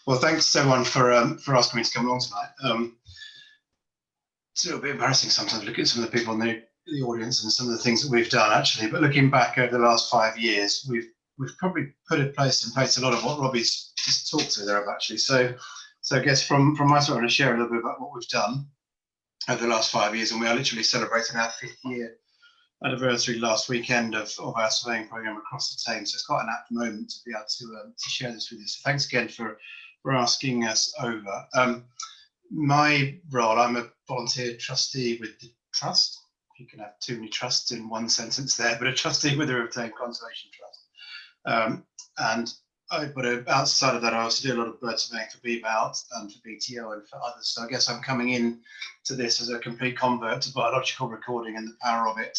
Well, thanks everyone for asking me to come along tonight. It's a little bit embarrassing sometimes to look at some of the people in the audience and some of the things that we've done actually. But looking back over the last 5 years, we've probably put in place a lot of what Robbie's just talked to there actually. So I guess from my side, I'm going to share a little bit about what we've done over the last 5 years, and we are literally celebrating our 5th year anniversary last weekend of our surveying program across the Thames. So it's quite an apt moment to be able to share this with you. So thanks again for asking us over. My role, I'm a volunteer trustee with the Trust. You can have too many trusts in one sentence there, but a trustee with the River Thame Conservation Trust. But outside of that, I also do a lot of bird surveying for BMALT and for BTO and for others. So I guess I'm coming in to this as a complete convert to biological recording and the power of it,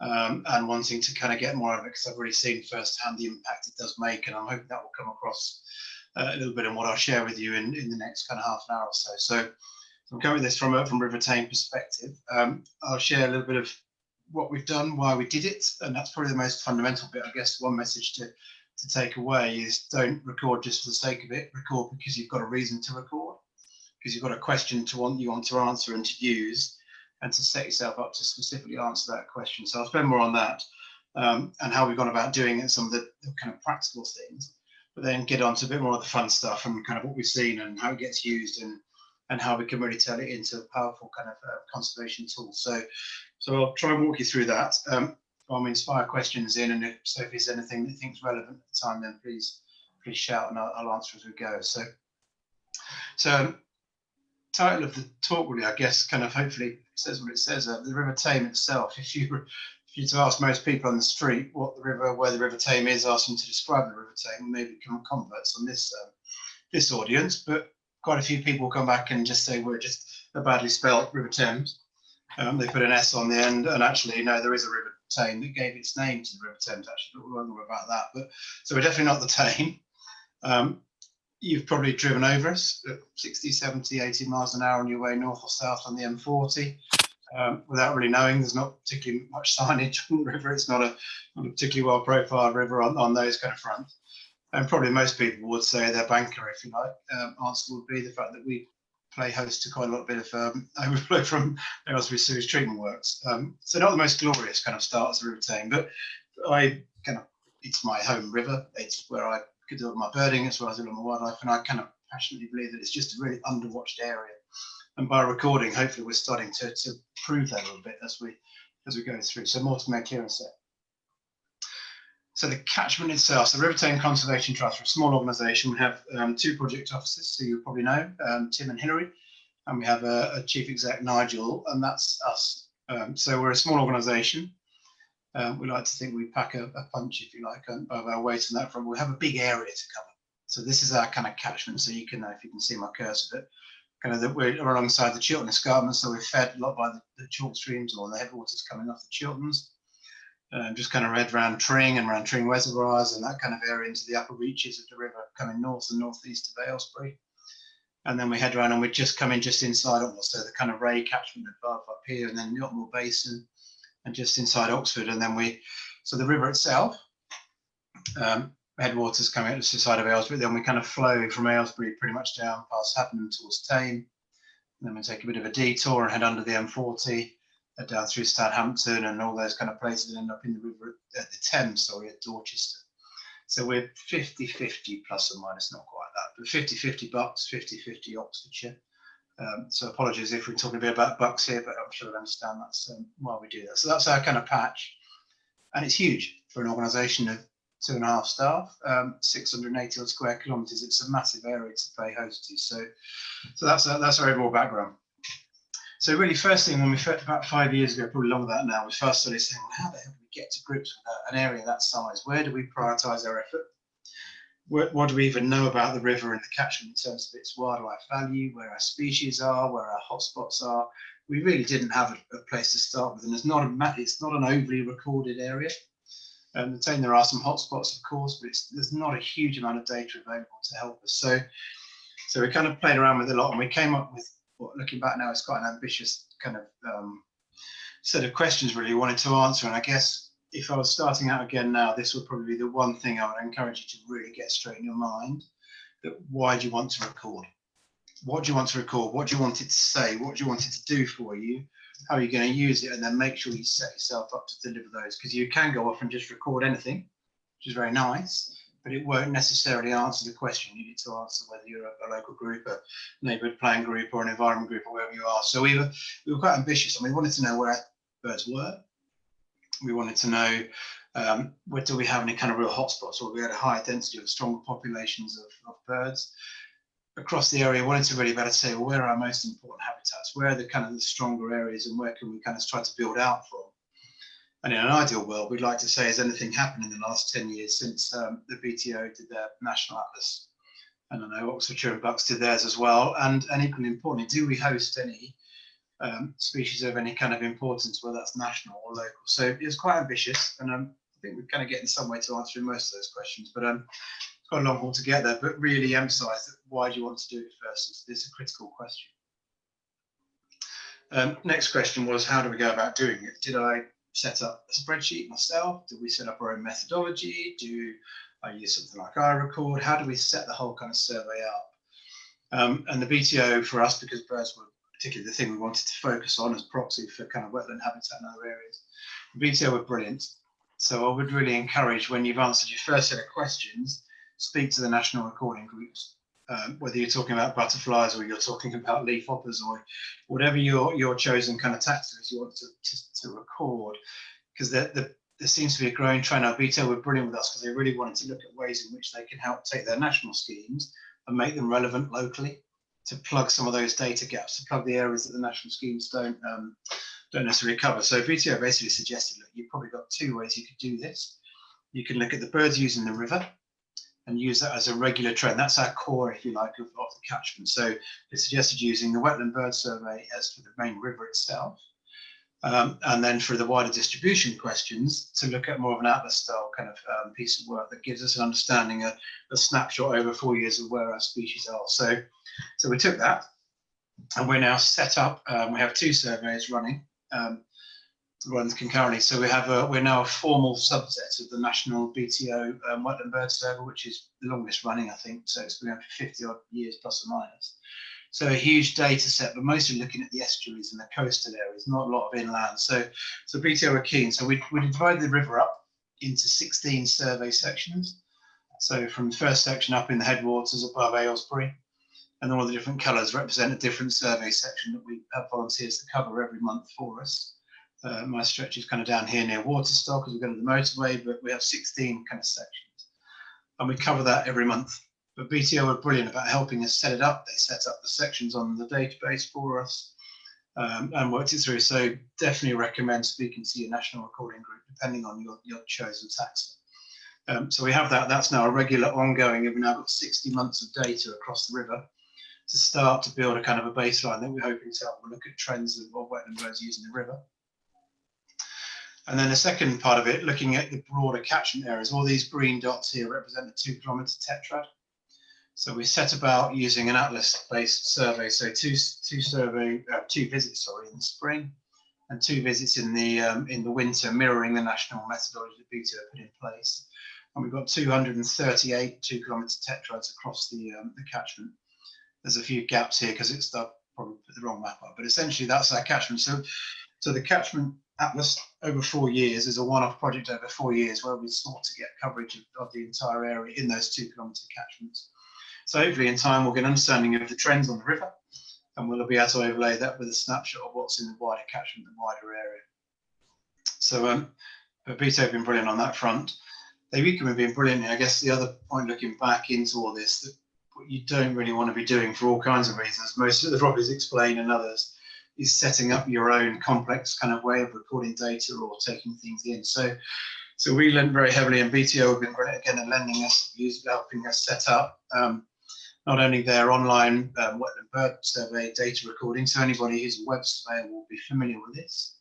and wanting to kind of get more of it because I've really seen firsthand the impact it does make, and I'm hoping that will come across a little bit in what I'll share with you in the next kind of half an hour or so. So I'm coming at this from River Thame perspective. I'll share a little bit of what we've done, why we did it, and that's probably the most fundamental bit. I guess one message to take away is don't record just for the sake of it. Record because you've got a reason to record, because you've got a question you want to answer and to use, and to set yourself up to specifically answer that question. So I'll spend more on that and how we've gone about doing it, some of the kind of practical things, but then get on to a bit more of the fun stuff and kind of what we've seen and how it gets used and how we can really turn it into a powerful kind of conservation tool. So I'll try and walk you through that. I'll inspire questions in, and if there's anything that you think is relevant at the time, then please shout and I'll answer as we go. So title of the talk really, I guess, kind of hopefully says what it says. The River Thame itself, if you to ask most people on the street where the River Thame is, ask them to describe the River Thame, maybe become converts on this audience, but quite a few people come back and just say we're just a badly spelt River Thames. They put an S on the end, and actually no, there is a River Thame that gave its name to the River Thames actually, but we won't worry about that. But so we're definitely not the Thame. You've probably driven over us at 60, 70, 80 miles an hour on your way north or south on the M40 without really knowing. There's not particularly much signage on the river. It's not a particularly well profiled river on those kind of fronts. And probably most people would say their banker, if you like, answer would be the fact that we play host to quite a lot bit of overflow from Aylesbury sewage treatment works. So not the most glorious kind of start as a River Thame, but it's my home river. It's where I could do all my birding, as well as all my wildlife, and I kind of passionately believe that it's just a really underwatched area. And by recording, hopefully we're starting to prove that a little bit as we go through. So more to make clear in a sec. So the catchment itself, so the River Thame Conservation Trust, we're a small organisation. We have 2 project officers, who you probably know, Tim and Hilary, and we have a chief exec, Nigel, and that's us. So we're a small organisation. We like to think we pack a punch, if you like, of our weight on that front. We'll have a big area to cover. So this is our kind of catchment. So you can, if you can see my cursor, that kind of that we're alongside the Chiltern Escarpment. So we're fed a lot by the chalk streams or the headwaters coming off the Chilterns. Just kind of head around Tring and around Tring reservoirs and that kind of area into the upper reaches of the river, coming north and northeast of Aylesbury. And then we head around and we just come in just inside almost, so the kind of Ray catchment above up here, and then the Otmore Basin, and just inside Oxford. And then so the river itself, headwaters coming out the side of Aylesbury, then we kind of flow from Aylesbury pretty much down past Haddenham towards Thame. And then we take a bit of a detour and head under the M40, down through Stathampton and all those kind of places, and end up in the river at the Thames, at Dorchester. So we're 50-50 plus or minus, not quite that, but 50-50 Bucks, 50-50 Oxfordshire. So apologies if we're talking a bit about Bucks here, but I'm sure you'll understand that's why we do that. So that's our kind of patch, and it's huge for an organisation of 2.5 staff, 680 odd square kilometres. It's a massive area to play host to. So that's our overall background. So really, first thing, when we first, about 5 years ago, probably longer than that now, we first started saying, well, how the hell do we get to grips with an area that size? Where do we prioritise our effort? What do we even know about the river and the catchment in terms of its wildlife value, where our species are, where our hotspots are? We really didn't have a place to start with, and it's not an overly recorded area. The Thame, there are some hotspots, of course, but there's not a huge amount of data available to help us. So we kind of played around with it a lot, and we came up with, looking back now, it's quite an ambitious kind of set of questions really wanted to answer. And I guess if I was starting out again now, this would probably be the one thing I would encourage you to really get straight in your mind. that why do you want to record? What do you want to record? What do you want it to say? What do you want it to do for you? How are you going to use it? And then make sure you set yourself up to deliver those, because you can go off and just record anything, which is very nice, but it won't necessarily answer the question you need to answer, whether you're a local group, a neighbourhood plan group, or an environment group, or wherever you are. So we were quite ambitious, and we wanted to know where birds were. We wanted to know where do we have any kind of real hotspots, or we had a high density of stronger populations of birds across the area. Wanted to really better say, well, where are our most important habitats? Where are the kind of the stronger areas, and where can we kind of try to build out from? And in an ideal world, we'd like to say, has anything happened in the last 10 years since the BTO did their National Atlas? And I know Oxfordshire and Bucks did theirs as well. And equally importantly, do we host any species of any kind of importance, whether that's national or local? So it was quite ambitious, and I think we're kind of getting some way to answering most of those questions. But it's quite a long haul to get there, but really emphasise that why do you want to do it first? It's a critical question. Next question was, how do we go about doing it? Did I set up a spreadsheet myself? Did we set up our own methodology? Do I use something like iRecord? How do we set the whole kind of survey up? And the BTO for us, because birds were particularly the thing we wanted to focus on as proxy for kind of wetland habitat in other areas, the BTO were brilliant. So I would really encourage, when you've answered your first set of questions, speak to the national recording groups. Whether you're talking about butterflies, or you're talking about leafhoppers, or whatever your chosen kind of tactic is you want to record, because there seems to be a growing trend. Our BTO were brilliant with us, because they really wanted to look at ways in which they can help take their national schemes and make them relevant locally, to plug some of those data gaps, to plug the areas that the national schemes don't necessarily cover. So BTO basically suggested, look, you've probably got two ways you could do this. You can look at the birds using the river and use that as a regular trend. That's our core, if you like, of the catchment. So it suggested using the wetland bird survey as for the main river itself, and then for the wider distribution questions, to look at more of an atlas style kind of piece of work that gives us an understanding, a snapshot over 4 years of where our species are. So we took that, and we're now set up. We have two surveys running, runs concurrently. So we're now a formal subset of the national BTO wetland bird survey, which is the longest running, I think. So it's been going for 50 odd years plus or minus. So a huge data set, but mostly looking at the estuaries and the coastal areas, not a lot of inland. So BTO are keen. So we divided the river up into 16 survey sections. So from the first section up in the headwaters above Aylesbury, and all the different colours represent a different survey section that we have volunteers to cover every month for us. My stretch is kind of down here near Waterstock, as we go to the motorway, but we have 16 kind of sections, and we cover that every month. But BTO are brilliant about helping us set it up. They set up the sections on the database for us, and worked it through. So definitely recommend speaking to your national recording group, depending on your chosen taxa. So we have that. That's now a regular ongoing. We've now got 60 months of data across the river to start to build a kind of a baseline that we're hoping to help look at trends of wetland birds using the river. And then the second part of it, looking at the broader catchment areas. All these green dots here represent a 2 kilometre tetrad. So we set about using an atlas-based survey. So two visits, in the spring, and 2 visits in the winter, mirroring the national methodology that BTO put in place. And we've got 238 2 kilometre tetrads across the catchment. There's a few gaps here because it's probably put the wrong map up, but essentially that's our catchment. So the catchment atlas over 4 years is a one-off project over 4 years, where we sought to get coverage of the entire area in those 2 kilometre catchments. So hopefully in time we'll get an understanding of the trends on the river, and we'll be able to overlay that with a snapshot of what's in the wider catchment, the wider area. So BTO have been brilliant on that front. They've equally been brilliant. I guess the other point, looking back into all this, that what you don't really want to be doing for all kinds of reasons, most of the Robbies explain and others, is setting up your own complex kind of way of recording data or taking things in. So we learned very heavily, and BTO have been great again in lending us, helping us set up not only their online wetland bird survey data recording, so anybody who's a web surveyor will be familiar with this,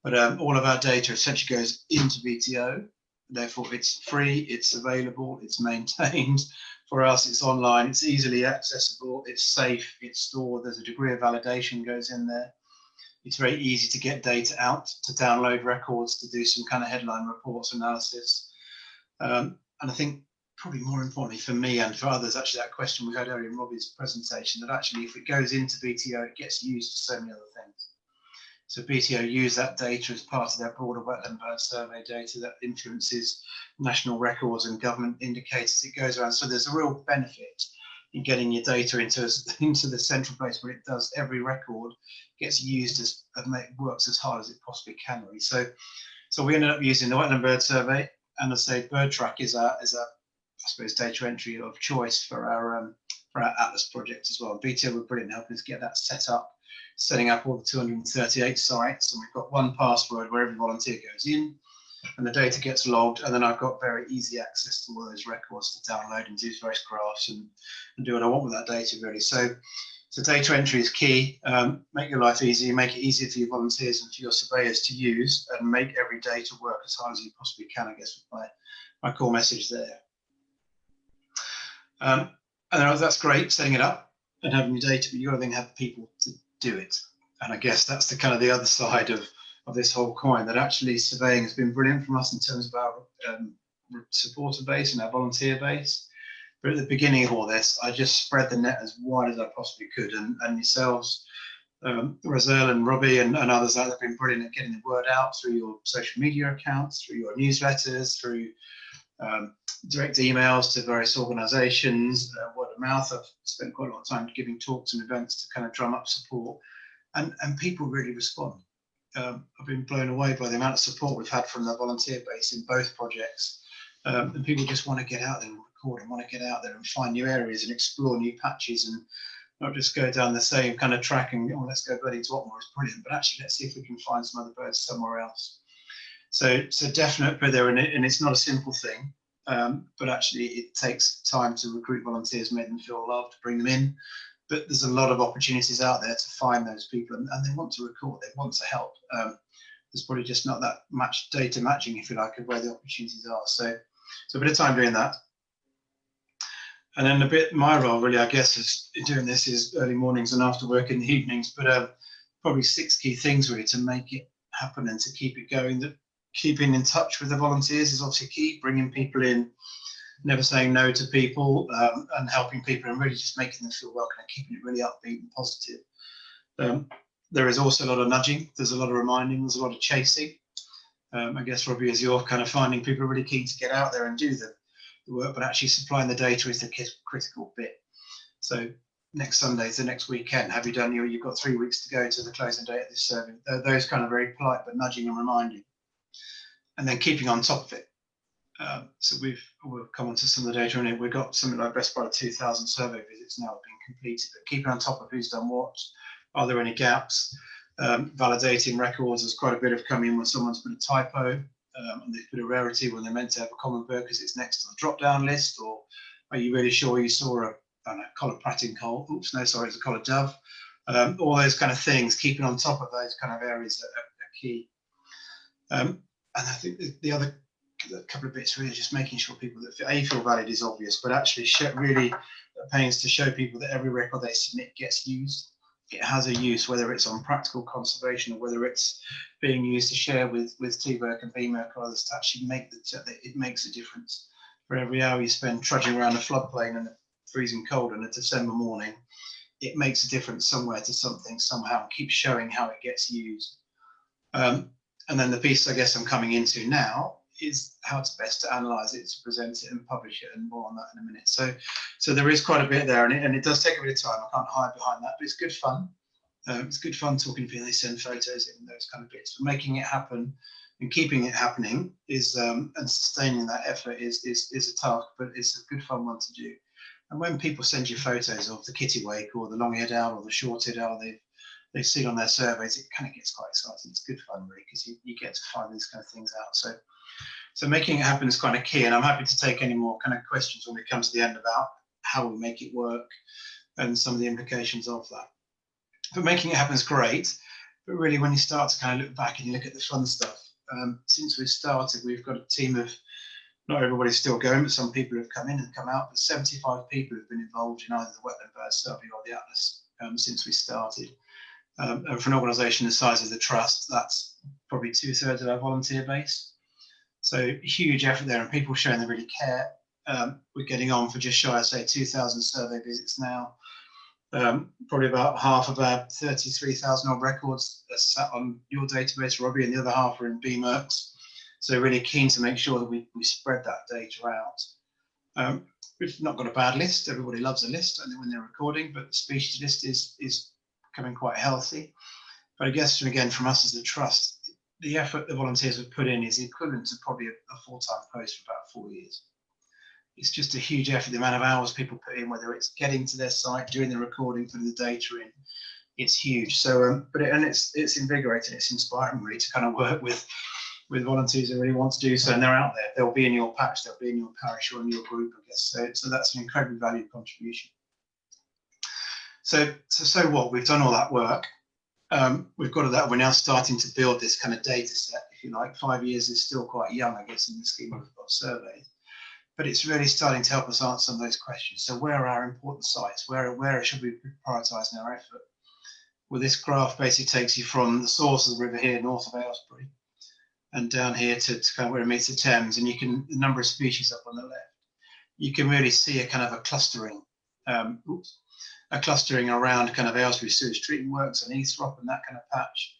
but all of our data essentially goes into BTO. Therefore, it's free, it's available, it's maintained. For us, it's online, it's easily accessible, it's safe, it's stored, there's a degree of validation goes in there. It's very easy to get data out, to download records, to do some kind of headline reports analysis. And I think probably more importantly for me and for others, actually that question we had earlier in Robbie's presentation, that actually if it goes into BTO, it gets used for so many other things. So BTO use that data as part of their broader wetland bird survey data that influences national records and government indicators. It goes around. So there's a real benefit in getting your data into the central place where it does. Every record gets used as works as hard as it possibly can. Really. So we ended up using the wetland bird survey, and I say bird track is a I suppose data entry of choice for our Atlas project as well. BTO were brilliant helping us get that set up, setting up all the 238 sites, and we've got one password where every volunteer goes in and the data gets logged, and then I've got very easy access to all those records to download and do various graphs and do what I want with that data really. So data entry is key. Make your life easy, make it easier for your volunteers and for your surveyors to use, and make every day to work as hard as you possibly can, I guess, with my core message there. And then that's great, setting it up and having your data, but you've got to then have the people to do it. And I guess that's the kind of the other side of this whole coin, that actually surveying has been brilliant from us in terms of our supporter base and our volunteer base. But at the beginning of all this, I just spread the net as wide as I possibly could, and yourselves, Razel and Robbie and others that have been brilliant at getting the word out through your social media accounts, through your newsletters, through direct emails to various organisations, word of mouth. I've spent quite a lot of time giving talks and events to kind of drum up support, and people really respond. I've been blown away by the amount of support we've had from the volunteer base in both projects, and people just want to get out there and record and want to get out there and find new areas and explore new patches, and not just go down the same kind of track and let's go bloody to Otmore, it's brilliant, but actually let's see if we can find some other birds somewhere else. So definite put there in it, and it's not a simple thing, but actually it takes time to recruit volunteers, make them feel loved, bring them in. But there's a lot of opportunities out there to find those people, and they want to record, they want to help. There's probably just not that much data matching, if you like, of where the opportunities are. So a bit of time doing that. And then a bit my role really, I guess, is doing this is early mornings and after work in the evenings, but probably 6 key things really to make it happen and to keep it going. That keeping in touch with the volunteers is obviously key, bringing people in, never saying no to people, and helping people and really just making them feel welcome and keeping it really upbeat and positive. There is also a lot of nudging, there's a lot of reminding, there's a lot of chasing. I guess, Robbie, as you're kind of finding people really keen to get out there and do the work, but actually supplying the data is the critical bit. So next Sunday is the next weekend. Have you done you've got 3 weeks to go to the closing date of this survey. Those kind of very polite but nudging and reminding. And then keeping on top of it. So we'll come on to some of the data in it. We've got something like best part of 2,000 survey visits now being completed, but keeping on top of who's done what, are there any gaps, validating records. There's quite a bit of coming in when someone's put a typo, and they've put a rarity when they're meant to have a common bird because it's next to the drop-down list, or are you really sure you saw a collared prating coal? Oops, no, sorry, it's a collared dove. All those kind of things, keeping on top of those kind of areas are key. And I think the other couple of bits really just making sure people that feel valid is obvious, but actually really pains to show people that every record they submit gets used. It has a use, whether it's on practical conservation or whether it's being used to share with TVERC and BMERC or others to actually it makes a difference. For every hour you spend trudging around a floodplain in the freezing cold on a December morning, it makes a difference somewhere to something somehow, and keep showing how it gets used. And then the piece I guess I'm coming into now is how to best to analyse it, to present it and publish it, and more on that in a minute. So there is quite a bit there, and it does take a bit of time. I can't hide behind that, but it's good fun. It's good fun talking to people. They send photos in, those kind of bits. But making it happen and keeping it happening is and sustaining that effort is a task, but it's a good fun one to do. And when people send you photos of the kittiwake or the long-eared owl or the short-eared owl they've seen on their surveys, it kind of gets quite exciting. It's good fun really, because you get to find these kind of things out. So making it happen is kind of key, and I'm happy to take any more kind of questions when we come to the end about how we make it work and some of the implications of that. But making it happen is great, but really when you start to kind of look back and you look at the fun stuff, since we've started, we've got a team of, not everybody's still going, but some people have come in and come out, but 75 people have been involved in either the wetland bird survey or the Atlas since we started. And for an organisation the size of the Trust, that's probably 2/3 of our volunteer base. So huge effort there, and people showing they really care. we're getting on for just shy of, say, 2,000 survey visits now. Probably about half of our 33,000 odd records are sat on your database, Robbie, and the other half are in BMerx. So really keen to make sure that we spread that data out. We've not got a bad list. Everybody loves a list, I think, when they're recording, but the species list is becoming quite healthy. But I guess, again, from us as a trust, the effort the volunteers have put in is equivalent to probably a full-time post for about 4 years. It's just a huge effort, the amount of hours people put in, whether it's getting to their site, doing the recording, putting the data in. It's huge. So, it's invigorating, it's inspiring really to kind of work with volunteers who really want to do so, and they're out there. They'll be in your patch, they'll be in your parish or in your group, I guess. So that's an incredibly valued contribution. So what? We've done all that work. We've got to that. We're now starting to build this kind of data set, if you like. 5 years is still quite young, I guess, in the scheme of surveys. But it's really starting to help us answer some of those questions. So where are our important sites? Where should we be prioritising our effort? Well, this graph basically takes you from the source of the river here, north of Aylesbury, and down here to kind of where it meets the Thames, and you can, the number of species up on the left. You can really see a kind of a clustering, around kind of Aylesbury sewage treatment works and Easthrop and that kind of patch.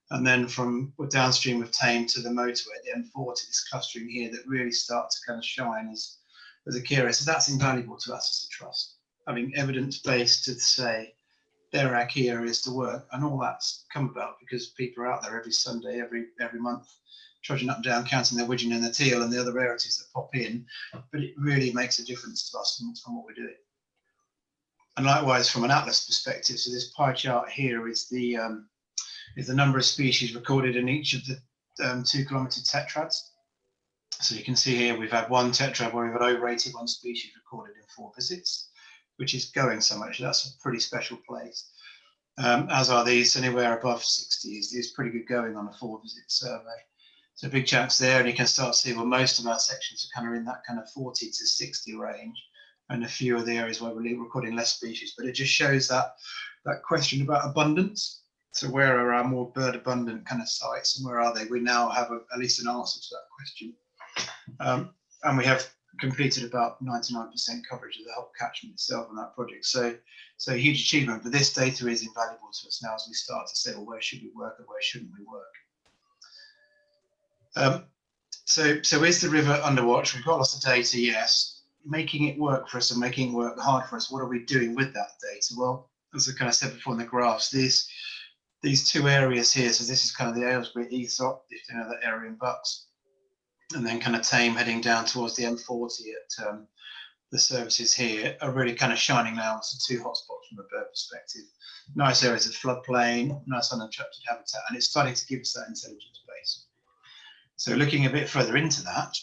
And then from downstream of Thame to the motorway, the M40, this clustering here that really starts to kind of shine as a key area. So that's invaluable to us as a trust, having evidence-based to say they're our key areas to work, and all that's come about because people are out there every Sunday, every month, trudging up and down, counting their widgeon and the teal and the other rarities that pop in. But it really makes a difference to us from what we're doing. And likewise, from an atlas perspective, so this pie chart here is the number of species recorded in each of the 2 kilometre tetrads. So you can see here we've had one tetrad where we've had over 81 species recorded in 4 visits, which is going so much. That's a pretty special place. As are these, anywhere above 60 is pretty good going on a 4-visit survey. So big chunks there, and you can start to see, well, most of our sections are kind of in that kind of 40 to 60 range, and a few of the areas where we're recording less species. But it just shows that question about abundance. So where are our more bird abundant kind of sites, and where are they? We now have at least an answer to that question. And we have completed about 99% coverage of the whole catchment itself on that project. So a huge achievement, but this data is invaluable to us now as we start to say, well, where should we work and where shouldn't we work? So is the river underwatched? We've got lots of data, yes. Making it work for us and making it work hard for us, what are we doing with that data? Well, as I kind of said before in the graphs, these 2 areas here, so this is kind of the Aylesbury Easthrop, if you know that area in Bucks, and then kind of Thame heading down towards the M40 at the services here, are really kind of shining now as the 2 hotspots from a bird perspective. Nice areas of floodplain, nice uninterrupted habitat, and it's starting to give us that intelligence base. So looking a bit further into that,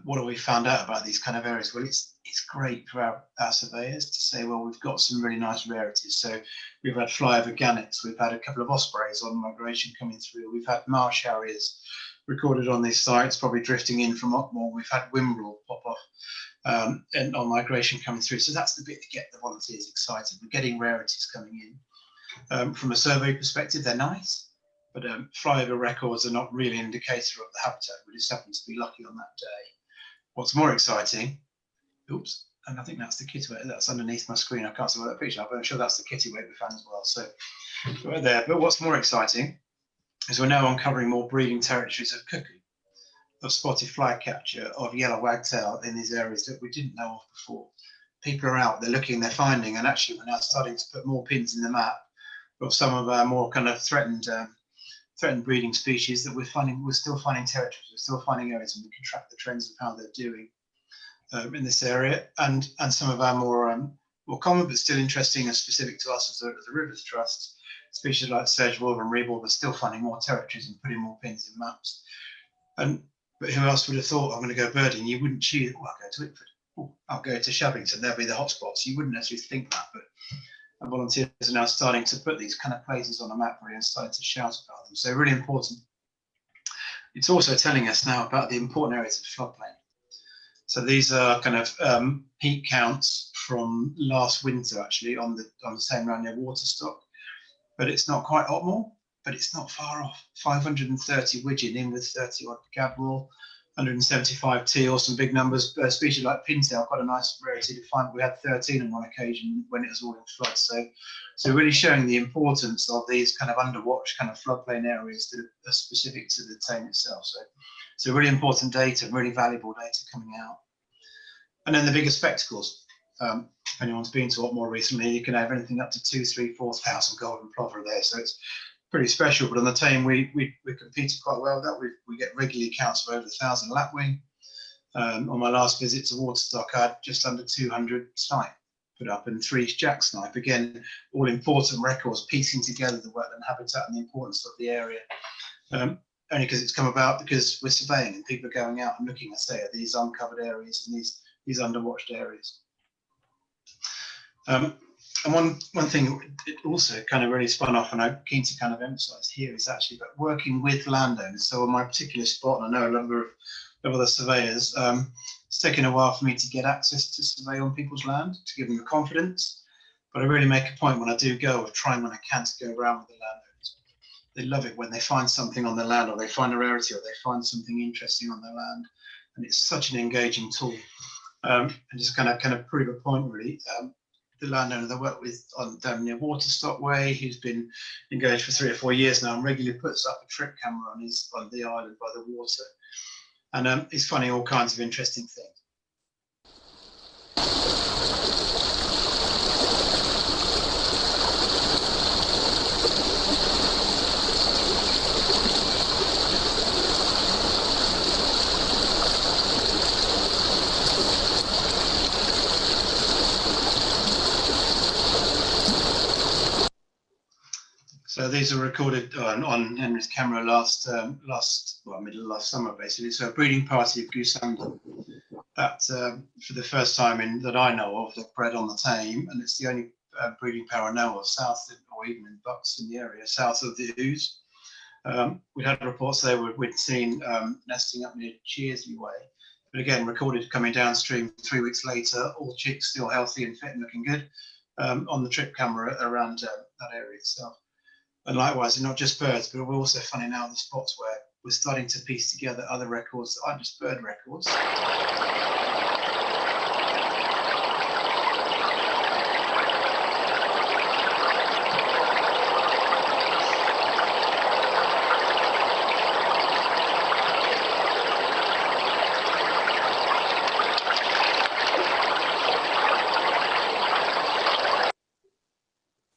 what have we found out about these kind of areas? Well, it's great for our surveyors to say, well, we've got some really nice rarities. So we've had flyover gannets, we've had a couple of ospreys on migration coming through, we've had marsh harriers recorded on these sites, probably drifting in from Upmore, we've had whimbrel pop off and on migration coming through. So that's the bit to get the volunteers excited. We're getting rarities coming in. From a survey perspective, they're nice. But flyover records are not really an indicator of the habitat. We just happen to be lucky on that day. What's more exciting, oops, and I think that's the kittiwake that's underneath my screen. I can't see what that picture, but I'm sure that's the kittiwake we found as well. So right there. But what's more exciting is we're now uncovering more breeding territories of cuckoo, of spotted flycatcher, of yellow wagtail in these areas that we didn't know of before. People are out, they're looking, they're finding, and actually we're now starting to put more pins in the map of some of our more kind of threatened breeding species that we're still finding territories, we're still finding areas, and we can track the trends of how they're doing in this area, and some of our more common but still interesting and specific to us as the Rivers Trust, species like sedge-warbler and reed-warbler are still finding more territories and putting more pins in maps. But who else would have thought, I'm going to go birding? You wouldn't choose, oh, I'll go to Whitford, oh, I'll go to Shabbington, there'll be the hotspots. You wouldn't necessarily think that, but our volunteers are now starting to put these kind of places on a map really and starting to shout about them. So really important. It's also telling us now about the important areas of floodplain. So these are kind of peak counts from last winter, actually, on the same round near Waterstock. But it's not quite Otmore, but it's not far off. 530 widgeon in with 30 odd gadwall, 175T or some big numbers. Species like pintail, quite a nice rarity to find. We had 13 on one occasion when it was all in flood. So really showing the importance of these kind of underwatched kind of floodplain areas that are specific to the Thame itself. So really important data, really valuable data coming out. And then the bigger spectacles. If anyone's been to Watmore recently, you can have anything up to 2,000, 3,000, 4,000 golden plover there. So it's pretty special. But on the Thame, we competed quite well with that. We get regularly counts of over 1,000 lapwing. On my last visit to Waterstock, I had just under 200 snipe put up and 3 jack snipe. Again, all important records, piecing together the wetland habitat and the importance of the area. Only because it's come about because we're surveying and people are going out and looking, I say, at these uncovered areas and these underwatched areas. And one thing it also kind of really spun off, and I'm keen to kind of emphasise here, is actually about working with landowners. So on my particular spot, and I know a number of other surveyors, it's taken a while for me to get access to survey on people's land, to give them the confidence. But I really make a point when I do go of trying when I can to go around with the landowners. They love it when they find something on their land, or they find a rarity, or they find something interesting on their land. And it's such an engaging tool. And just kind of prove a point, really. The landowner that I work with down near Waterstock Way, who's been engaged for 3 or 4 years now, and regularly puts up a trip camera on the island by the water, and he's finding all kinds of interesting things. So these are recorded on Henry's camera middle of last summer, basically. So a breeding party of goosander that for the first time that I know of, they've bred on the Thame, and it's the only breeding pair I know of south or even in bucks in the area south of the Ouse. We had reports there we'd seen nesting up near Cheersley Way, but again recorded coming downstream 3 weeks later, all chicks still healthy and fit and looking good on the trip camera around that area itself. And likewise, they're not just birds, but we're also finding out the spots where we're starting to piece together other records that aren't just bird records.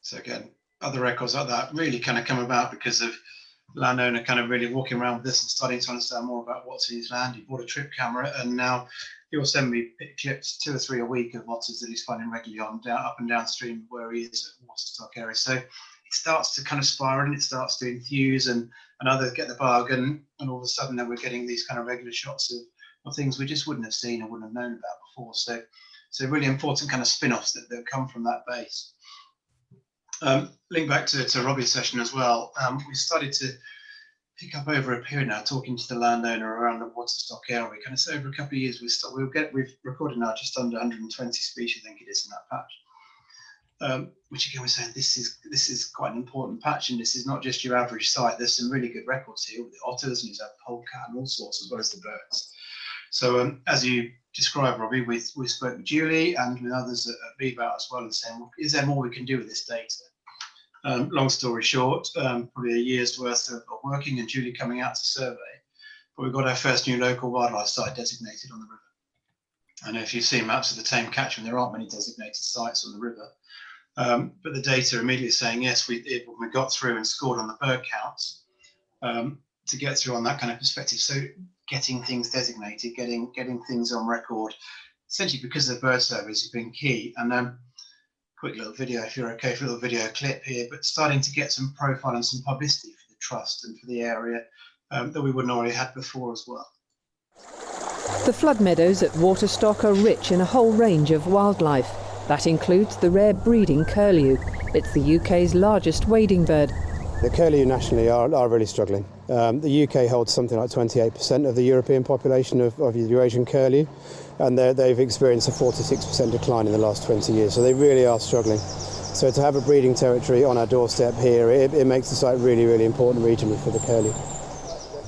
So again, other records like that really kind of come about because of landowner kind of really walking around with this and starting to understand more about what's in his land. He bought a trip camera, and now he will send me clips 2 or 3 a week of otters that he's finding regularly up and downstream where he is at Waterstock area. So it starts to kind of spiral and it starts to enthuse, and others get the bargain, and all of a sudden then we're getting these kind of regular shots of things we just wouldn't have seen or wouldn't have known about before. So really important kind of spin-offs that come from that base. Link back to Robbie's session as well. We started to pick up over a period now, talking to the landowner around the Waterstock area. Kind of say over a couple of years, we've recorded now just under 120 species, I think it is, in that patch. Which again, we're saying this is quite an important patch, and this is not just your average site. There's some really good records here with the otters, and you have polecat and all sorts, as well as the birds. So as you described, Robbie, we spoke with Julie and with others at VBAT as well, and saying, well, is there more we can do with this data? Long story short, probably a year's worth of working and Julie coming out to survey. But we've got our first new local wildlife site designated on the river. I know if you've seen maps of the Thame catchment, there aren't many designated sites on the river. But the data immediately saying, yes, we got through and scored on the bird counts to get through on that kind of perspective. So getting things designated, getting things on record, essentially because the bird surveys have been key. And quick little video, if you're okay, for a little video clip here, but starting to get some profile and some publicity for the trust and for the area that we wouldn't already had before as well. The flood meadows at Waterstock are rich in a whole range of wildlife. That includes the rare breeding curlew. It's the UK's largest wading bird. The curlew nationally are really struggling. The UK holds something like 28% of the European population of Eurasian curlew, and they've experienced a 46% decline in the last 20 years, so they really are struggling. So to have a breeding territory on our doorstep here, it makes the site really, really important regionally for the curlew.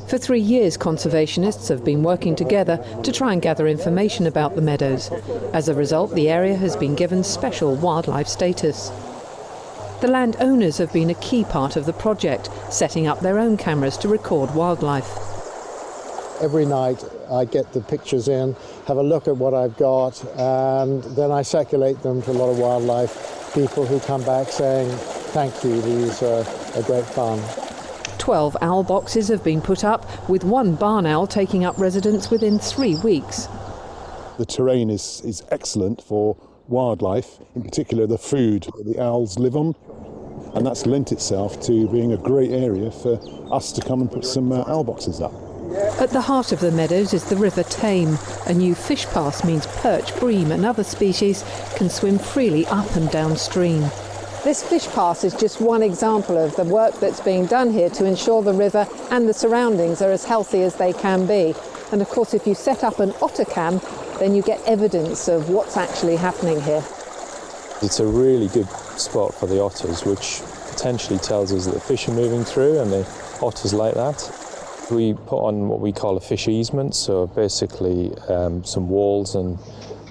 For 3 years, conservationists have been working together to try and gather information about the meadows. As a result, the area has been given special wildlife status. The landowners have been a key part of the project, setting up their own cameras to record wildlife. Every night I get the pictures in, have a look at what I've got, and then I circulate them to a lot of wildlife people who come back saying, thank you, these are great fun. 12 owl boxes have been put up, with one barn owl taking up residence within 3 weeks. The terrain is excellent for wildlife, in particular the food that the owls live on, and that's lent itself to being a great area for us to come and put some owl boxes up. At the heart of the meadows is the River Thame. A new fish pass means perch, bream and other species can swim freely up and downstream. This fish pass is just one example of the work that's being done here to ensure the river and the surroundings are as healthy as they can be. And of course, if you set up an otter cam, then you get evidence of what's actually happening here. It's a really good spot for the otters, which potentially tells us that the fish are moving through, and the otters like that. We put on what we call a fish easement, so basically some walls and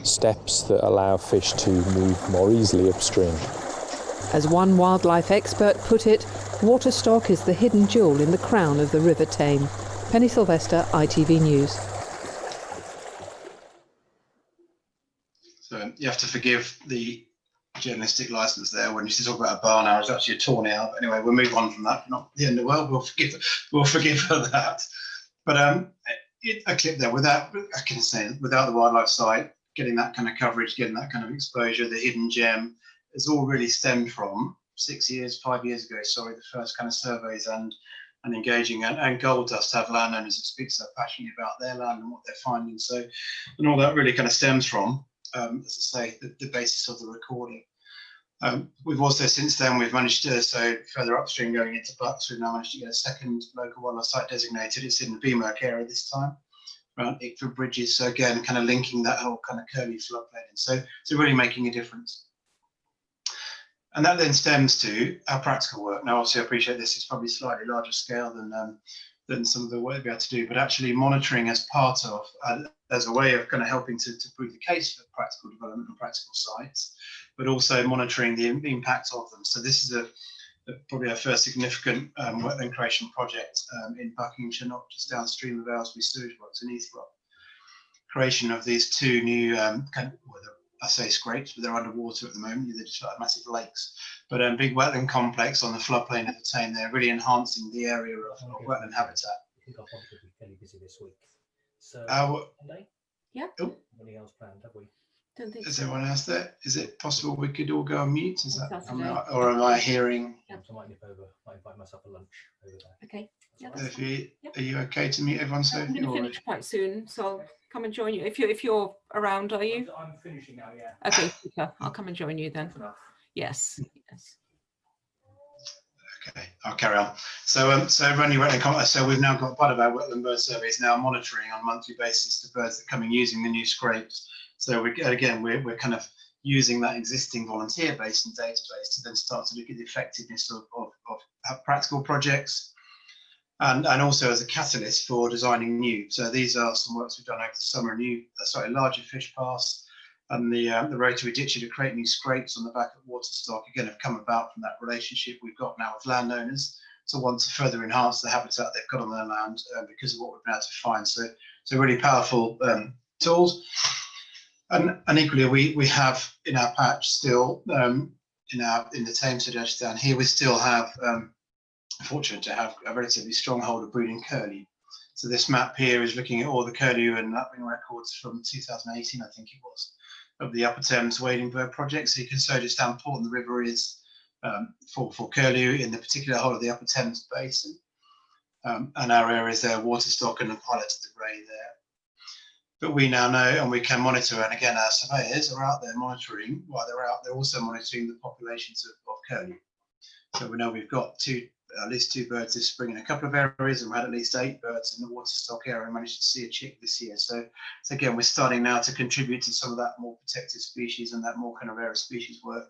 steps that allow fish to move more easily upstream. As one wildlife expert put it, Waterstock is the hidden jewel in the crown of the River Thame. Penny Sylvester, ITV News. So you have to forgive the journalistic license there when you talk about a barn owl. It's actually a torn owl. But anyway, we'll move on from that. Not the end of the world. We'll forgive her that. But a clip there without the wildlife side, getting that kind of coverage, getting that kind of exposure, the hidden gem, has all really stemmed from 5 years ago. The first kind of surveys and engaging and gold dust to have landowners that speak so passionately about their land and what they're finding. And all that really kind of stems from, as I say, the basis of the recording. We've also since then we've managed to, so further upstream going into Bucks, we've now managed to get a second local wildlife site designated. It's in the Beamerk area this time, around Ickford Bridges. So again, kind of linking that whole kind of curly floodplain. So really making a difference. And that then stems to our practical work. Now, obviously, I appreciate this is probably slightly larger scale than some of the work we're able to do, but actually monitoring as part of, as a way of kind of helping to prove the case for practical development and practical sites, but also monitoring the impact of them. So this is probably our first significant wetland creation project in Buckinghamshire, not just downstream of Aylesbury sewage works in Eastbrook. Creation of these two new I say scrapes, but they're underwater at the moment. They're just like massive lakes, but a big wetland complex on the floodplain of the Thame. They're really enhancing the area of wetland habitat. I think our pond could be fairly busy this week. So Monday? Yeah. Oh. Anything else planned, have we? Don't think Is so. everyone else there? Is it possible we could all go on mute? Is that, Saturday. or am I hearing? Yep. So I might nip over, might invite myself a lunch over there. Okay. Yeah, That's that's all right. Yep. Are you okay to meet everyone? So I'm going to finish quite soon, so I'll come and join you. If you're around, are you? I'm finishing now, yeah. Okay, super. I'll come and join you then. That's enough. Yes. Yes. okay, I'll carry on. So running wetland complex. So we've now got part of our wetland bird surveys now monitoring on a monthly basis the birds that come in using the new scrapes. So we're kind of using that existing volunteer base and database to then start to look at the effectiveness of practical projects, and also as a catalyst for designing new. So these are some works we've done over the summer, larger fish pass, and the rotary ditcher to create new scrapes on the back of Waterstock, again, have come about from that relationship we've got now with landowners to want to further enhance the habitat they've got on their land because of what we've been able to find. So really powerful tools. And equally, we have in our patch still, in the Thames just down here, we still have, fortunate to have a relatively strong hold of breeding curlew. So this map here is looking at all the curlew and lapping records from 2018, I think it was, of the Upper Thames wading bird project. So you can see just how important the river is for curlew in the particular whole of the Upper Thames basin. And our areas there, Waterstock, and I've highlighted the grey there. But we now know, and we can monitor, and again, our surveyors are out there monitoring. While they're out, they're also monitoring the populations of curlew. So we know we've got at least two birds this spring in a couple of areas, and we had at least 8 birds in the Waterstock area and managed to see a chick this year. So again, we're starting now to contribute to some of that more protected species and that more kind of rare species work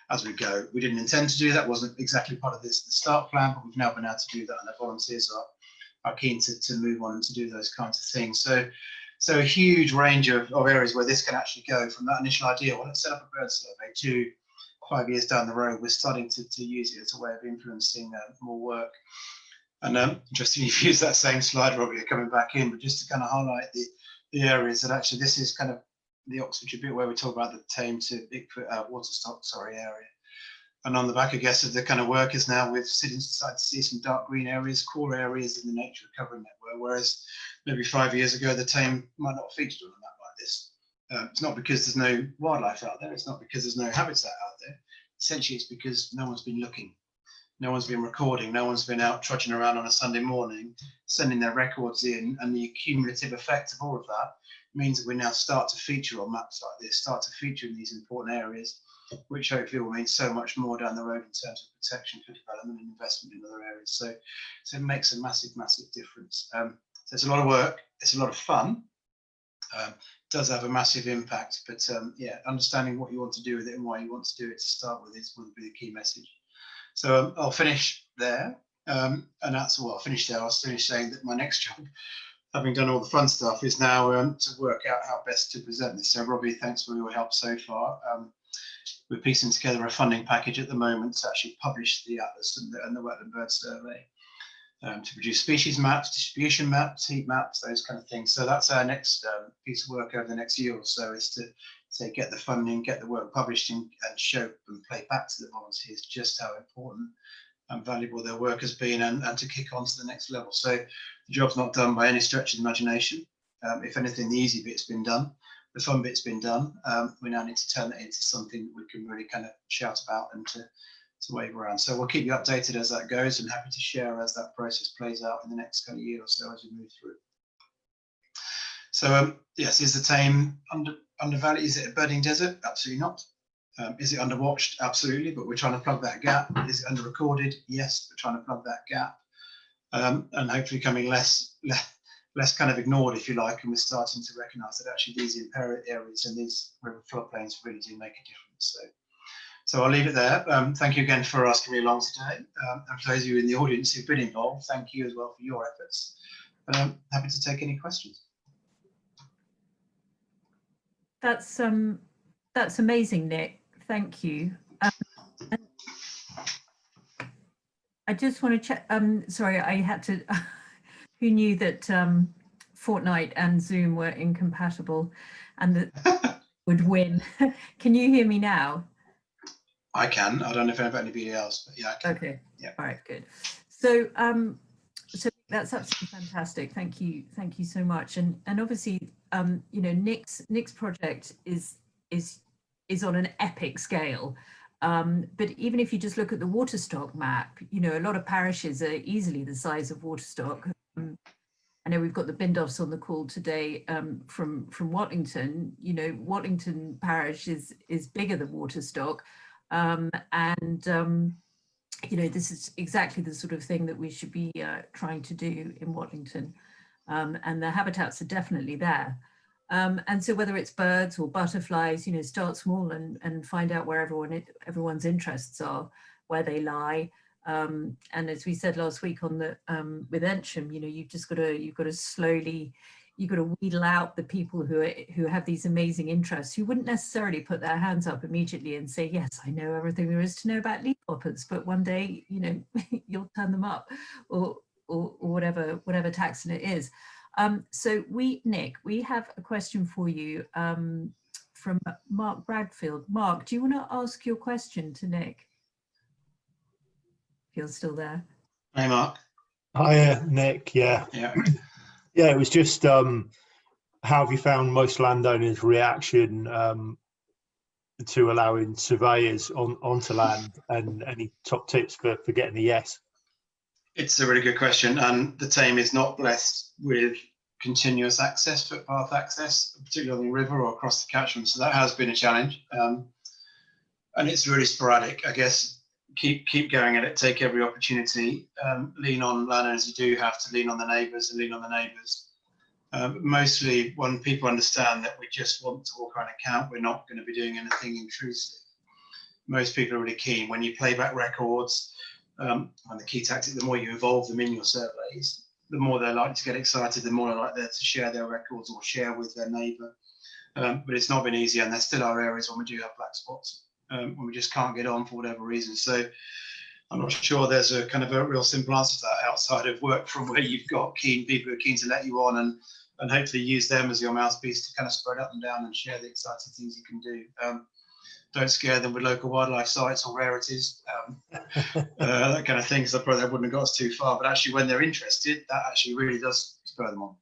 as we go. We didn't intend to do that, wasn't exactly part of the start plan, but we've now been able to do that, and our volunteers are keen to move on and to do those kinds of things. So a huge range of areas where this can actually go, from that initial idea, well, let's set up a bird survey, to 5 years down the road, we're starting to use it as a way of influencing more work. And interesting, you've used that same slide, Robbie, coming back in, but just to kind of highlight the areas that actually, this is kind of the Oxfordshire bit where we talk about the Thame to Waterstock, area. And on the back, I guess, of the kind of work is now we've started to see some dark green areas, core areas in the nature recovery network, whereas maybe 5 years ago, the Thame might not have featured on a map like this. It's not because there's no wildlife out there. It's not because there's no habitat out there. Essentially, it's because no one's been looking. No one's been recording. No one's been out trudging around on a Sunday morning, sending their records in, and the cumulative effect of all of that means that we now start to feature on maps like this, start to feature in these important areas, which hopefully will mean so much more down the road in terms of protection for development and investment in other areas. So it makes a massive, massive difference. So it's a lot of work. It's a lot of fun. Does have a massive impact, but yeah, understanding what you want to do with it and why you want to do it to start with will be the key message. So I'll finish there, and that's all. I'll finish there. I'll finish saying that my next job, having done all the fun stuff, is now to work out how best to present this. So Robbie, thanks for your help so far. We're piecing together a funding package at the moment to actually publish the atlas and the wetland bird survey, to produce species maps, distribution maps, heat maps, those kind of things. So that's our next piece of work over the next year or so, is to say get the funding, get the work published, and show and play back to the volunteers just how important and valuable their work has been, and to kick on to the next level. So the job's not done by any stretch of the imagination. If anything, the easy bit's been done, the fun bit's been done. We now need to turn that into something that we can really kind of shout about and to wave around. So we'll keep you updated as that goes, and happy to share as that process plays out in the next kind of year or so as we move through. So yes, is the Thame undervalued? Is it a birding desert? Absolutely not. Is it underwatched? Absolutely, but we're trying to plug that gap. Is it underrecorded? Yes, we're trying to plug that gap, and hopefully coming less kind of ignored, if you like, and we're starting to recognise that actually these areas and these river floodplains really do make a difference. So I'll leave it there. Thank you again for asking me along today. And for those of you in the audience who've been involved, thank you as well for your efforts. Happy to take any questions. That's amazing, Nick. Thank you. I just want to check. Sorry, I had to. Who knew that Fortnite and Zoom were incompatible, and that would win? Can you hear me now? I can. I don't know if anybody else, but yeah, I can. Okay. Yeah. All right. Good. So, so that's absolutely fantastic. Thank you so much. And obviously, you know, Nick's project is on an epic scale. But even if you just look at the Waterstock map, you know, a lot of parishes are easily the size of Waterstock. I know we've got the Bindoffs on the call today from Watlington. You know, Watlington parish is bigger than Waterstock. You know, this is exactly the sort of thing that we should be trying to do in Watlington, and the habitats are definitely there. And so whether it's birds or butterflies, you know, start small and find out where everyone's interests are, where they lie. And as we said last week on the with Ensham, you know, you've got to slowly. You've got to wheedle out the people who have these amazing interests, who wouldn't necessarily put their hands up immediately and say, yes, I know everything there is to know about leafhoppers, but one day, you know, you'll turn them up, or whatever taxon it is. So Nick, we have a question for you from Mark Bradfield. Mark, do you want to ask your question to Nick? If you're still there. Hey, Mark. Hi, Nick. Yeah. Yeah, it was just how have you found most landowners' reaction to allowing surveyors onto land, and any top tips for getting a yes? It's a really good question, and the Thame is not blessed with continuous access, footpath access, particularly on the river or across the catchment, so that has been a challenge, and it's really sporadic. I guess keep going at it, take every opportunity, lean on landowners. You do have to lean on the neighbours and lean on the neighbours. Mostly when people understand that we just want to walk around a camp, we're not going to be doing anything intrusive. Most people are really keen. When you play back records, and the key tactic, the more you evolve them in your surveys, the more they're likely to get excited, the more they're likely to share their records or share with their neighbour. But it's not been easy, and there still are areas when we do have black spots, when we just can't get on for whatever reason. So I'm not sure there's a kind of a real simple answer to that outside of work from where you've got people who are keen to let you on and hopefully use them as your mouthpiece to kind of spread up and down and share the exciting things you can do. Don't scare them with local wildlife sites or rarities, that kind of thing, because I probably wouldn't have got us too far. But actually, when they're interested, that actually really does spur them on.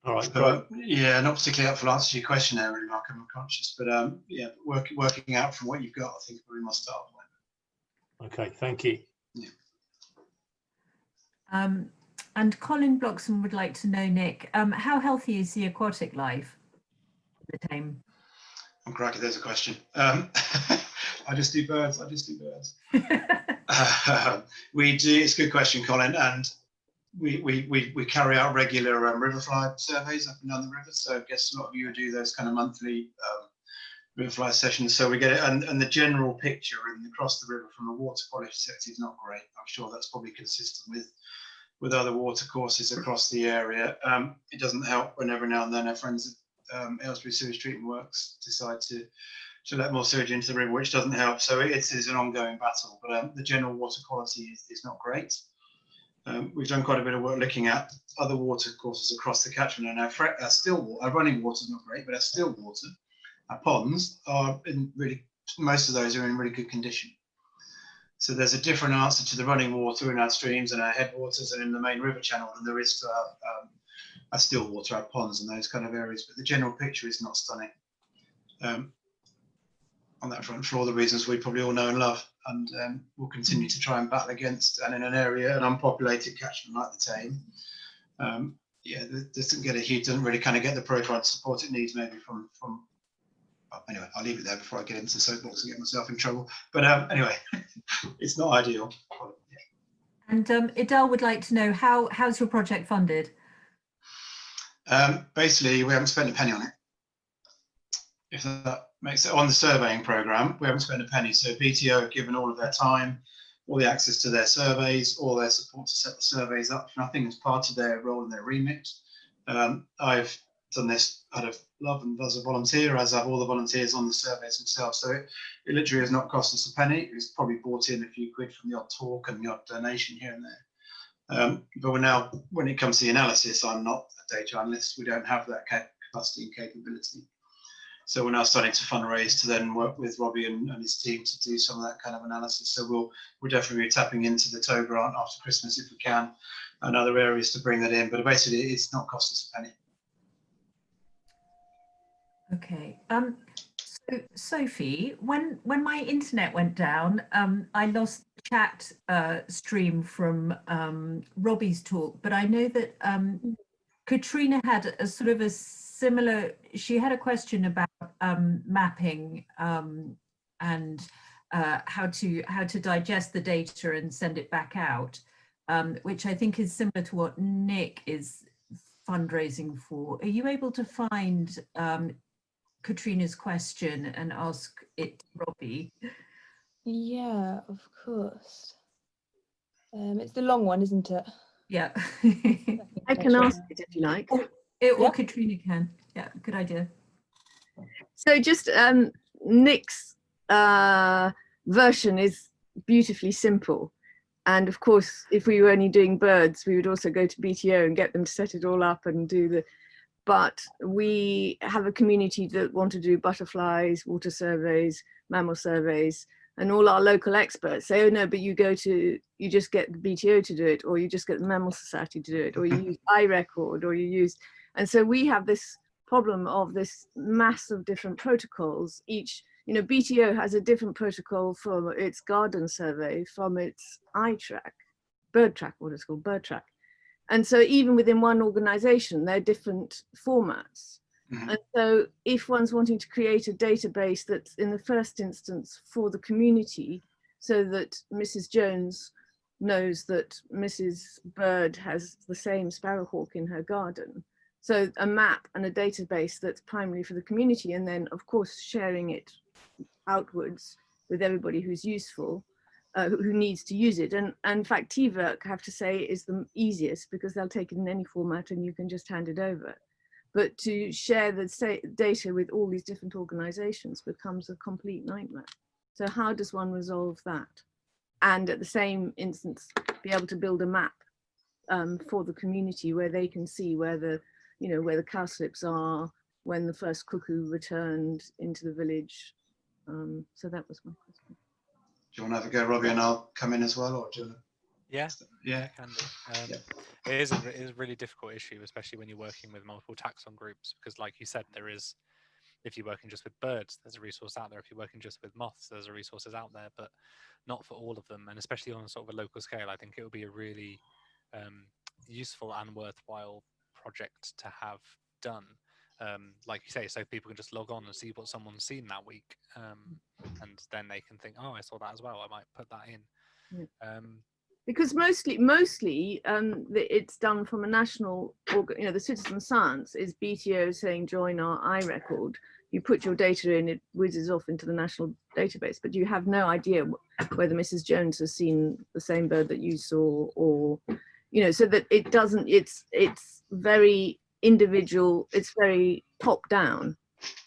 All right, but, yeah, not particularly helpful answer to your question there, really, Mark. I'm conscious, but yeah, working out from what you've got, I think probably must start point. Okay, thank you. Yeah. And Colin Bloxham would like to know, Nick, how healthy is the aquatic life of the Thame? I'm cracking, there's a question. I just do birds. We do. It's a good question, Colin, and we carry out regular riverfly surveys up and down the river. So I guess a lot of you do those kind of monthly riverfly sessions. So we get it, and the general picture across the river from a water quality perspective is not great. I'm sure that's probably consistent with other water courses across the area. It doesn't help when every now and then our friends at Aylesbury Sewage Treatment Works decide to let more sewage into the river, which doesn't help. So it's an ongoing battle, but the general water quality is not great. We've done quite a bit of work looking at other water courses across the catchment, and our still water, our running water is not great, but our still water, our ponds are in most of those are in really good condition. So there's a different answer to the running water in our streams and our headwaters and in the main river channel than there is to our still water, our ponds and those kind of areas. But the general picture is not stunning on that front for all the reasons we probably all know and love. And we'll continue to try and battle against, and in an area, an unpopulated catchment like the Thame, yeah, doesn't really kind of get the profile and support it needs maybe from anyway, I'll leave it there before I get into the soapbox and get myself in trouble. But anyway, it's not ideal. And Idel would like to know how's your project funded? Basically, we haven't spent a penny on it. If that makes it on the surveying programme, we haven't spent a penny. So BTO have given all of their time, all the access to their surveys, all their support to set the surveys up for nothing as part of their role and their remit. I've done this out of love and as a volunteer, as have all the volunteers on the surveys themselves. So it literally has not cost us a penny. It's probably brought in a few quid from the odd talk and the odd donation here and there. But we're now, when it comes to the analysis, I'm not a data analyst. We don't have that capacity and capability. So we're now starting to fundraise to then work with Robbie and his team to do some of that kind of analysis. So we'll definitely be tapping into the TOW grant after Christmas if we can, and other areas to bring that in. But basically, it's not cost us a penny. Okay. So Sophie, when my internet went down, I lost the chat stream from Robbie's talk, but I know that Katrina had a sort of a similar, she had a question about mapping and how to digest the data and send it back out, which I think is similar to what Nick is fundraising for. Are you able to find Katrina's question and ask it to Robbie? Yeah, of course. It's the long one, isn't it? Yeah. I can ask it if you like. Or Katrina can. Yeah, good idea. So just Nick's version is beautifully simple. And of course, if we were only doing birds, we would also go to BTO and get them to set it all up and do the, but we have a community that want to do butterflies, water surveys, mammal surveys, and all our local experts say, oh no, but you just get the BTO to do it, or you just get the Mammal Society to do it, or you use iRecord, or you use, and so we have this problem of this mass of different protocols. Each, BTO has a different protocol from its garden survey, from its bird track, what it's called, bird track. And so even within one organization, there are different formats. Mm-hmm. And so if one's wanting to create a database that's in the first instance for the community, so that Mrs. Jones knows that Mrs. Bird has the same sparrowhawk in her garden. So a map and a database that's primarily for the community, and then of course sharing it outwards with everybody who's useful. who needs to use it. And in fact, TVERC, I have to say, is the easiest because they'll take it in any format and you can just hand it over. But to share the data with all these different organizations becomes a complete nightmare. So how does one resolve that? And at the same instance, be able to build a map for the community where they can see where the, where the cowslips are, when the first cuckoo returned into the village. So that was my question. Do you want to have a go, Robbie, and I'll come in as well, or do you want to? Yeah, I can do. It is a really difficult issue, especially when you're working with multiple taxon groups, because like you said, there is, if you're working just with birds, there's a resource out there. If you're working just with moths, there's a resources out there, but not for all of them. And especially on sort of a local scale, I think it would be a really useful and worthwhile project to have done. Like you say, so people can just log on and see what someone's seen that week, and then they can think, oh, I saw that as well, I might put that in. Yeah. Because mostly it's done from a national, the citizen science is BTO saying join our iRecord. You put your data in, it whizzes off into the national database, but you have no idea whether Mrs. Jones has seen the same bird that you saw, or, so that it doesn't, it's very individual, it's very top down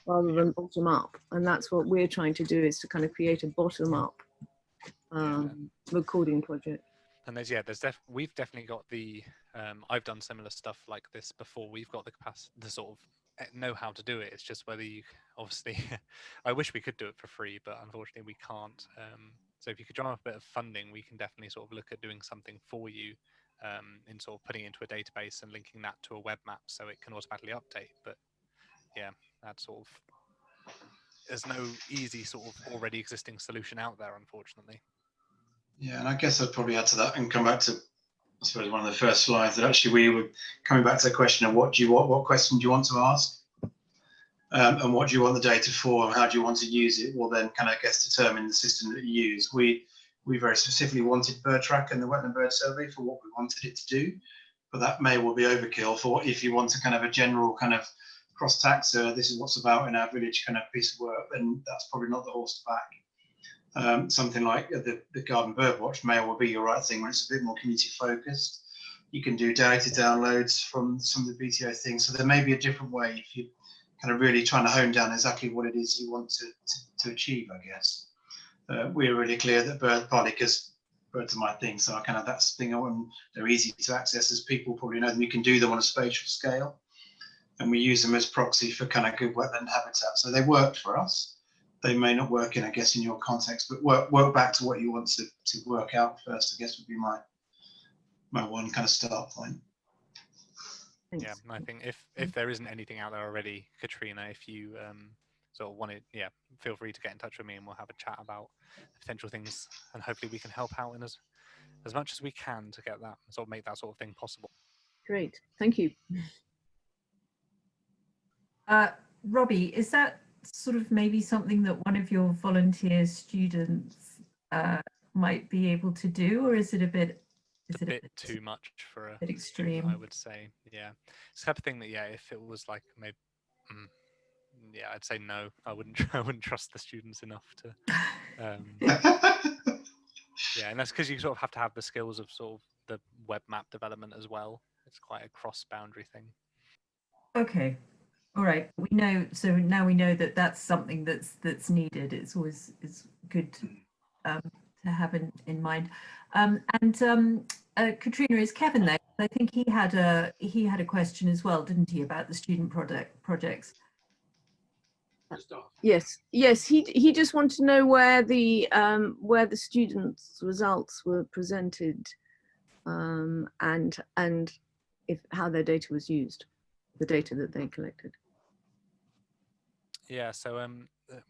rather than bottom up. And that's what we're trying to do, is to kind of create a bottom up recording project. And we've definitely got the, I've done similar stuff like this before. We've got the capacity to sort of know how to do it. It's just whether you, obviously, I wish we could do it for free, but unfortunately we can't. So if you could drum up a bit of funding, we can definitely sort of look at doing something for you, in sort of putting it into a database and linking that to a web map so it can automatically update. But yeah, that sort of, there's no easy sort of already existing solution out there, unfortunately. Yeah, and I guess I'd probably add to that and come back to, I suppose, one of the first slides that actually we were coming back to the question of what question do you want to ask, and what do you want the data for, and how do you want to use it, will then kind of, I guess, determine the system that you use. We very specifically wanted bird track and the wetland bird survey for what we wanted it to do, but that may well be overkill for if you want to kind of a general kind of cross taxa, this is what's about in our village kind of piece of work, then that's probably not the horse to back. Something like the Garden Bird Watch may well be your right thing when it's a bit more community focused. You can do data downloads from some of the BTO things. So there may be a different way if you're kind of really trying to hone down exactly what it is you want to achieve, I guess. We're really clear that partly because birds are my thing, so that's the thing I want. They're easy to access, as people probably know them. You can do them on a spatial scale, and we use them as proxy for kind of good wetland habitat. So they worked for us. They may not work in, I guess, in your context, but work back to what you want to work out first, I guess, would be my one kind of start point. Yeah, I think if there isn't anything out there already, Katrina, if you sort of want it, feel free to get in touch with me and we'll have a chat about potential things, and hopefully we can help out in as much as we can to get that, sort of make that sort of thing possible. Great, thank you. Robbie, is that sort of maybe something that one of your volunteer students might be able to do, or is it a bit too much for a bit extreme? I would say, yeah, it's the type of thing that if it was like maybe I'd say no. I wouldn't trust the students enough to and that's because you sort of have to have the skills of sort of the web map development as well. It's quite a cross boundary thing. Okay. All right, we know. So now we know that that's something that's needed. It's good to have in mind. Katrina, is Kevin there? I think he had a question as well, didn't he, about the student projects? Yes. He just wanted to know where the students' results were presented, and if how their data was used, the data that they collected. Yeah, so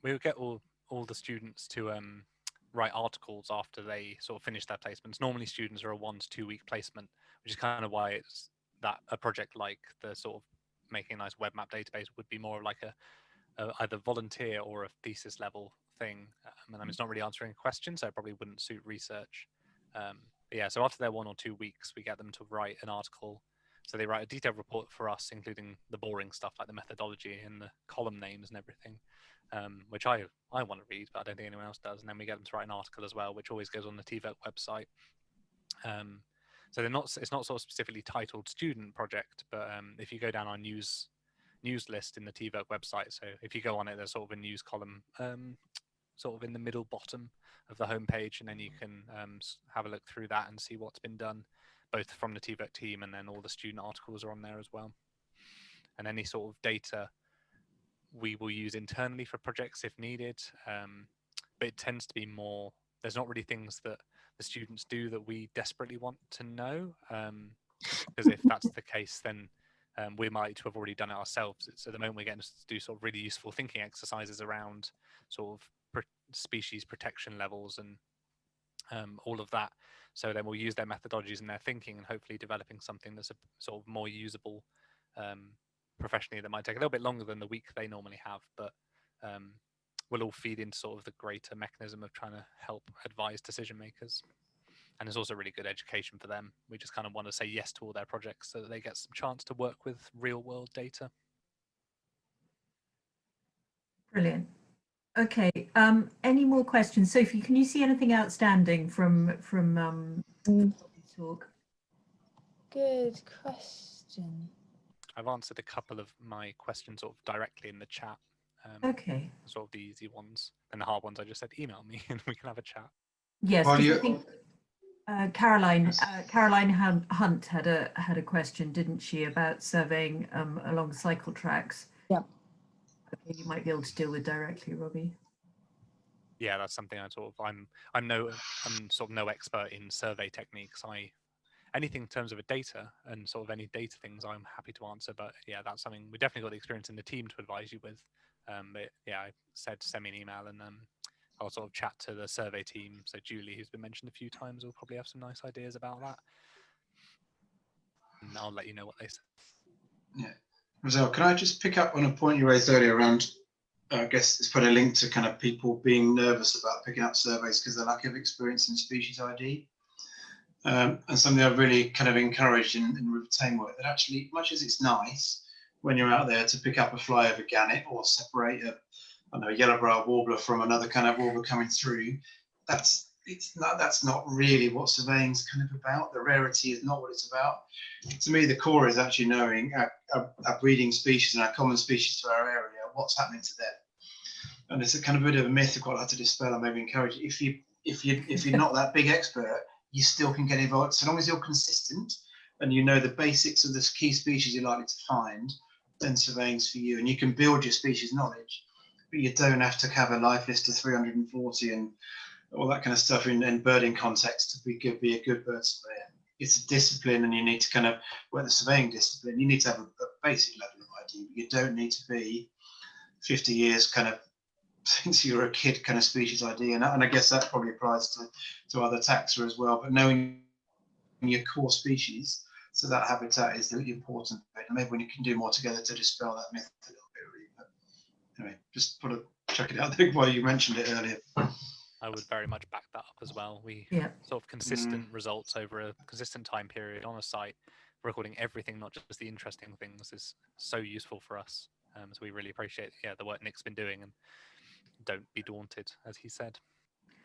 we would get all the students to write articles after they sort of finish their placements. Normally students are a 1 to 2 week placement, which is kind of why it's that a project like the sort of making a nice web map database would be more like a either volunteer or a thesis level thing. And it's not really answering a question, so it probably wouldn't suit research. So after their 1 or 2 weeks, we get them to write an article. So they write a detailed report for us, including the boring stuff like the methodology and the column names and everything. which I want to read, but I don't think anyone else does. And then we get them to write an article as well, which always goes on the TVEC website. So it's not sort of specifically titled student project, but if you go down our news list in the TVEC website, so if you go on it, there's sort of a news column sort of in the middle bottom of the homepage, and then you can have a look through that and see what's been done, both from the TVEC team, and then all the student articles are on there as well. And any sort of data we will use internally for projects if needed, but it tends to be more, there's not really things that the students do that we desperately want to know, because if that's the case, then we might have already done it ourselves. So at the moment we're getting to do sort of really useful thinking exercises around sort of species protection levels and all of that. So then we'll use their methodologies and their thinking, and hopefully developing something that's a sort of more usable professionally. That might take a little bit longer than the week they normally have, but will all feed into sort of the greater mechanism of trying to help advise decision makers. And it's also really good education for them. We just kind of want to say yes to all their projects so that they get some chance to work with real world data. Brilliant. Okay. Any more questions? Sophie, can you see anything outstanding from talk? Good question. I've answered a couple of my questions sort of directly in the chat. Okay. Sort of the easy ones, and the hard ones I just said email me and we can have a chat. Yes, I think Caroline Hunt had a question, didn't she, about surveying along cycle tracks? Yeah. Okay, you might be able to deal with directly, Robbie. Yeah, that's something I sort of I'm sort of no expert in survey techniques. Anything in terms of a data and sort of any data things I'm happy to answer, but yeah, that's something we definitely got the experience in the team to advise you with. But yeah, I said send me an email and I'll sort of chat to the survey team. So Julie, who's been mentioned a few times, will probably have some nice ideas about that. And I'll let you know what they say. Yeah. Roselle, can I just pick up on a point you raised earlier around, I guess it's put a link to kind of people being nervous about picking up surveys because of the lack of experience in species ID. And something I've really kind of encouraged in River Thame work, that actually, much as it's nice when you're out there to pick up a flyover gannet or separate a yellow-browed warbler from another kind of warbler coming through, that's not really what surveying's kind of about. The rarity is not what it's about. To me, the core is actually knowing our breeding species and our common species to our area, what's happening to them. And it's a kind of a bit of a myth I've got to dispel and maybe encourage. If you're not that big expert, you still can get involved. So long as you're consistent and you know the basics of the key species you're likely to find, then surveying's for you. And you can build your species knowledge, but you don't have to have a life list of 340 and all that kind of stuff in birding context to be a good bird surveyor. It's a discipline, and you need to kind of, well, the surveying discipline, you need to have a basic level of ID, but you don't need to be 50 years kind of since you were a kid kind of species ID. And I guess that probably applies to other taxa as well, but knowing your core species, so that habitat is the important bit. And maybe when you can do more together to dispel that myth a little bit, really. But anyway, just check it out. I think while you mentioned it earlier. I would very much back that up as well. We sort of consistent results over a consistent time period on a site, recording everything, not just the interesting things, is so useful for us. So we really appreciate the work Nick's been doing, and don't be daunted, as he said.